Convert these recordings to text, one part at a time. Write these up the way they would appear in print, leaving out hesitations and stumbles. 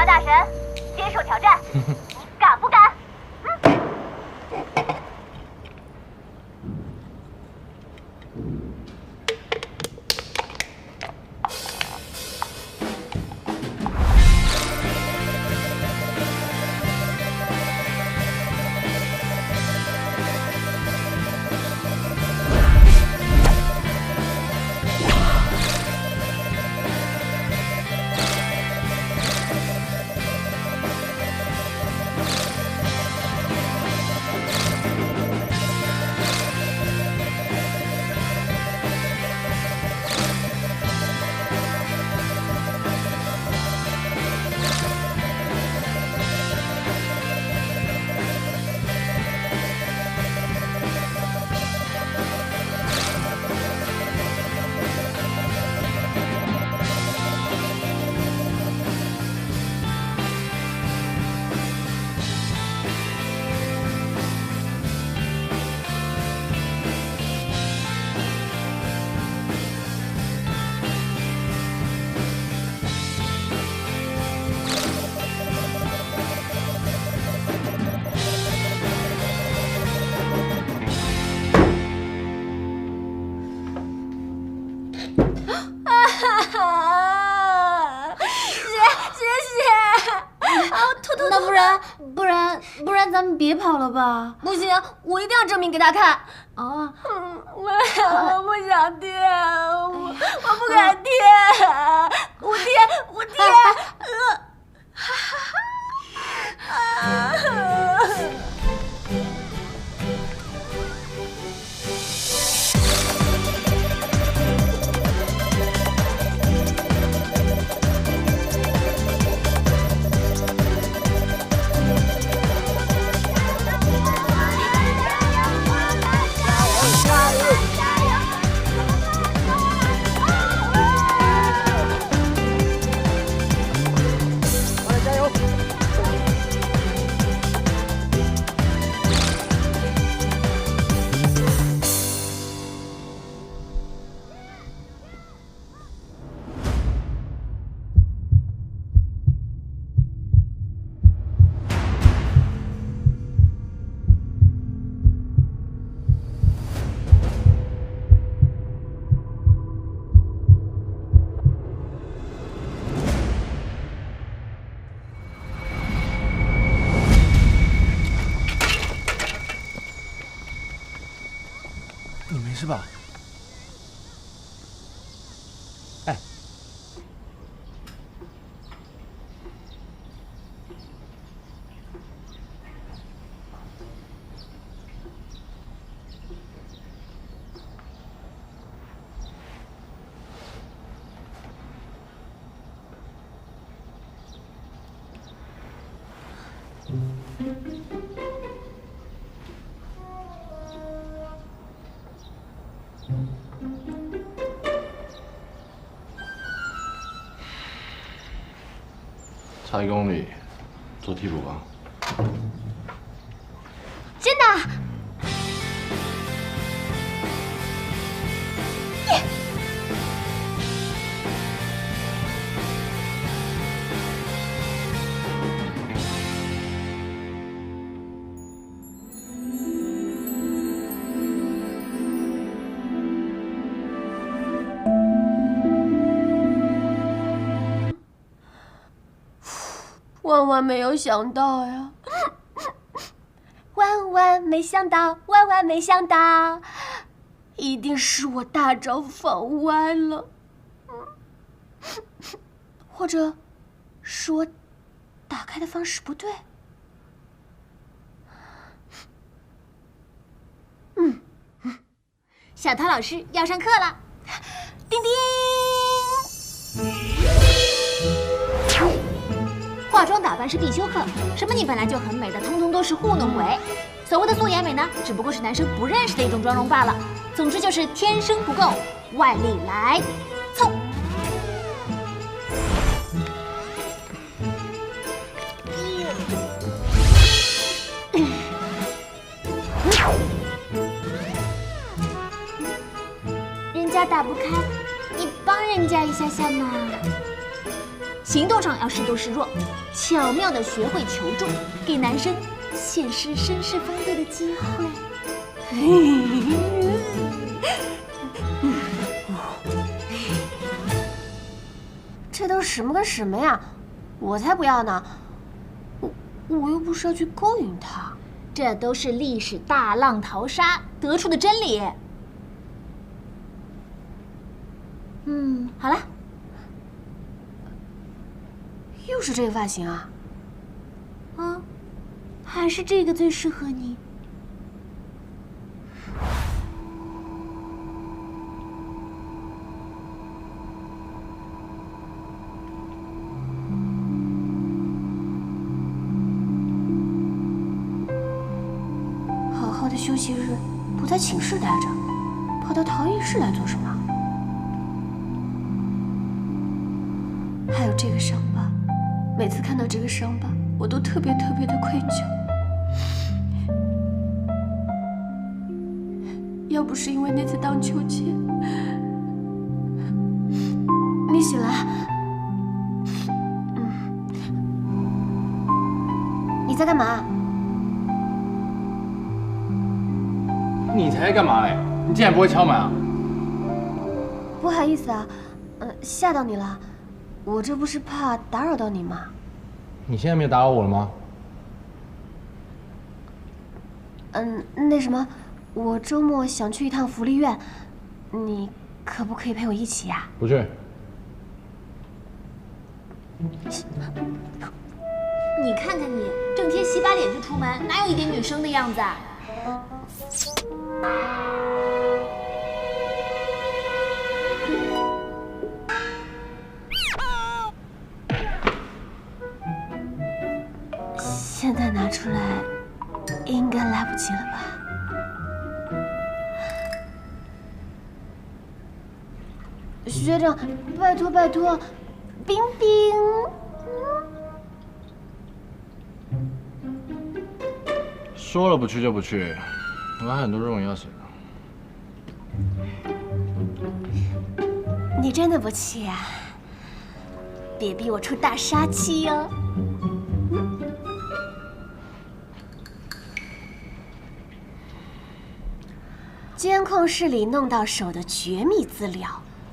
大大神，接受挑战，敢不敢？不然咱们别跑了吧？不行，我一定要证明给他看。啊！我不想贴，我不敢贴，我贴。你没事吧？哎，差1公里，做替补吧。真的？万万没有想到呀！万万没想到，万万没想到，一定是我大招放歪了，或者是我打开的方式不对。小陶老师要上课了，叮叮。化妆打扮是必修课，什么你本来就很美的，通通都是糊弄鬼。所谓的素颜美呢，只不过是男生不认识的一种妆容罢了。总之就是天生不够，外力来凑。人家打不开，你帮人家一下下嘛。行动上要适度示弱，巧妙地学会求助，给男生显示绅士风度的机会。这都什么跟什么呀？我才不要呢！我又不是要去勾引他。这都是历史大浪淘沙得出的真理。好了，又是这个发型啊？还是这个最适合你。好好的休息日，不在寝室待着，跑到陶艺室来做什么？还有这个伤疤，每次看到这个伤疤，我都特别的愧疚。要不是因为那次荡秋千，你醒来，你在干嘛？你才干嘛嘞？你竟然不会敲门啊？不好意思啊，吓到你了。我这不是怕打扰到你吗？你现在没有打扰我了吗？那什么，我周末想去一趟福利院，你可不可以陪我一起呀？不去。你看看你，整天洗把脸就出门，哪有一点女生的样子啊？现在拿出来，应该来不及了吧？学长，拜托，冰冰。说了不去就不去，我还很多论文要写呢。你真的不去啊？别逼我出大杀器哦！监控室里弄到手的绝密资料，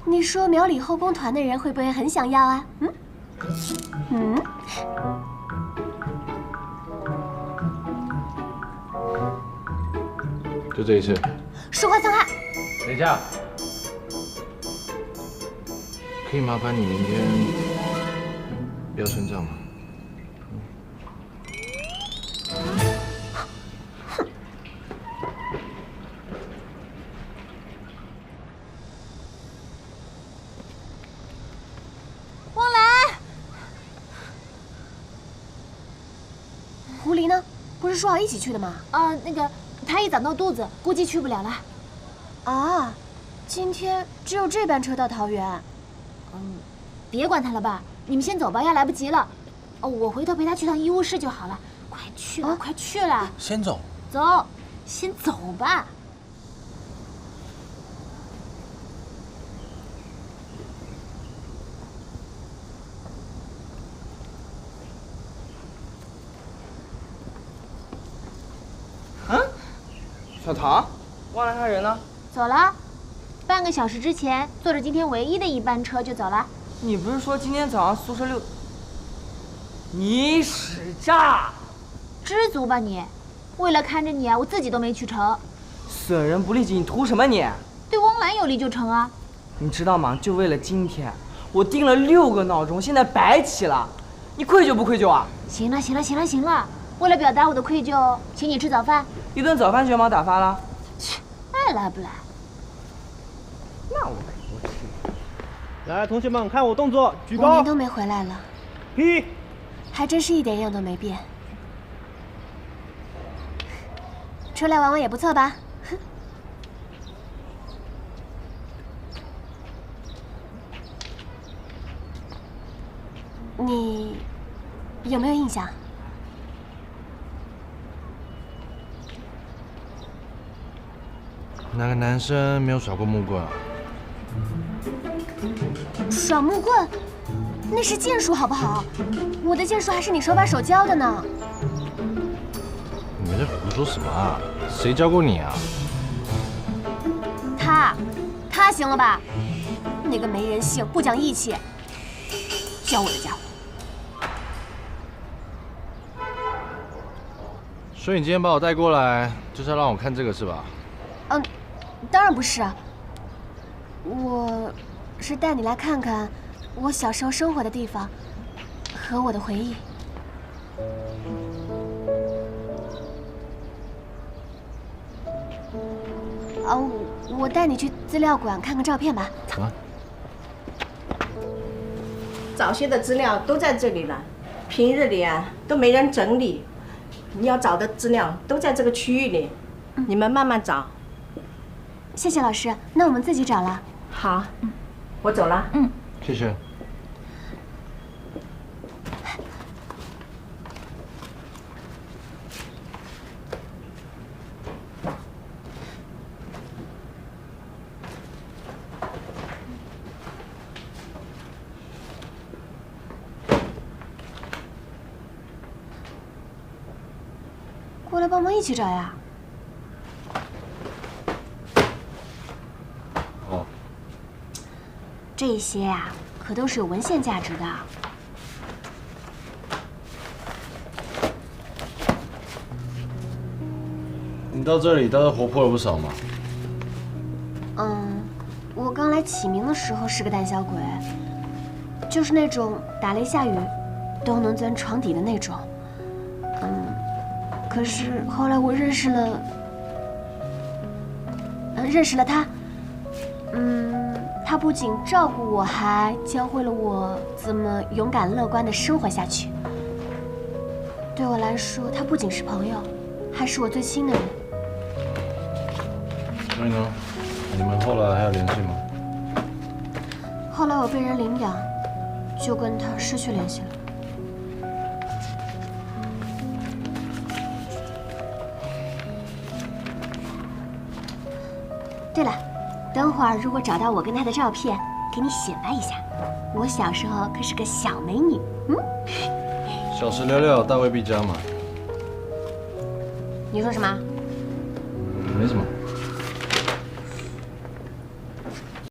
你说苗里后宫团的人会不会很想要啊？就这一次。说话算话。等一下，可以麻烦你明天不要称账吗？汪兰，狐狸呢？不是说好一起去的吗？那个他一早闹肚子，估计去不了了。啊，今天只有这班车到桃园。别管他了吧，你们先走吧，要来不及了。我回头陪他去趟医务室就好了。快去了，快去了。先走。走，先走吧。小唐，忘了他人呢？走了，半个小时之前坐着今天唯一的一班车就走了。你不是说今天早上宿舍6……你使诈！知足吧你！为了看着你啊，我自己都没去成。损人不利己，你图什么你？对汪兰有利就成啊！你知道吗？就为了今天，我定了6个闹钟，现在白起了。你愧疚不愧疚啊？行了，为了表达我的愧疚，请你吃早饭。一顿早饭就把我打发了？切，爱来不来？那我可不吃。来，同学们，看我动作，举5高。年都没回来了，劈。还真是一点样都没变。出来玩玩也不错吧？你有没有印象？哪个男生没有耍过木棍啊？耍木棍？那是剑术好不好？我的剑术还是你手把手教的呢。你们这胡说什么啊？谁教过你啊？他行了吧？那个没人性、不讲义气，教我的家伙。所以你今天把我带过来，就是要让我看这个是吧？嗯，当然不是啊。我是带你来看看我小时候生活的地方和我的回忆。我带你去资料馆看看照片吧。啊？早些的资料都在这里了，平日里啊都没人整理。你要找的资料都在这个区域里，你们慢慢找。谢谢老师，那我们自己找了。好，我走了。谢谢。过来帮忙一起找呀。哦。这些呀，可都是有文献价值的。你到这里倒是活泼了不少嘛。我刚来启明的时候是个胆小鬼，就是那种打雷下雨都能钻床底的那种。可是后来我认识了他。他不仅照顾我，还教会了我怎么勇敢乐观地生活下去。对我来说，他不仅是朋友，还是我最亲的人。所以呢，你们后来还有联系吗？后来我被人领养，就跟他失去联系了。对了，等会儿如果找到我跟他的照片，给你显摆一下，我小时候可是个小美女。小时了了，大未必佳嘛。你说什么？没什么。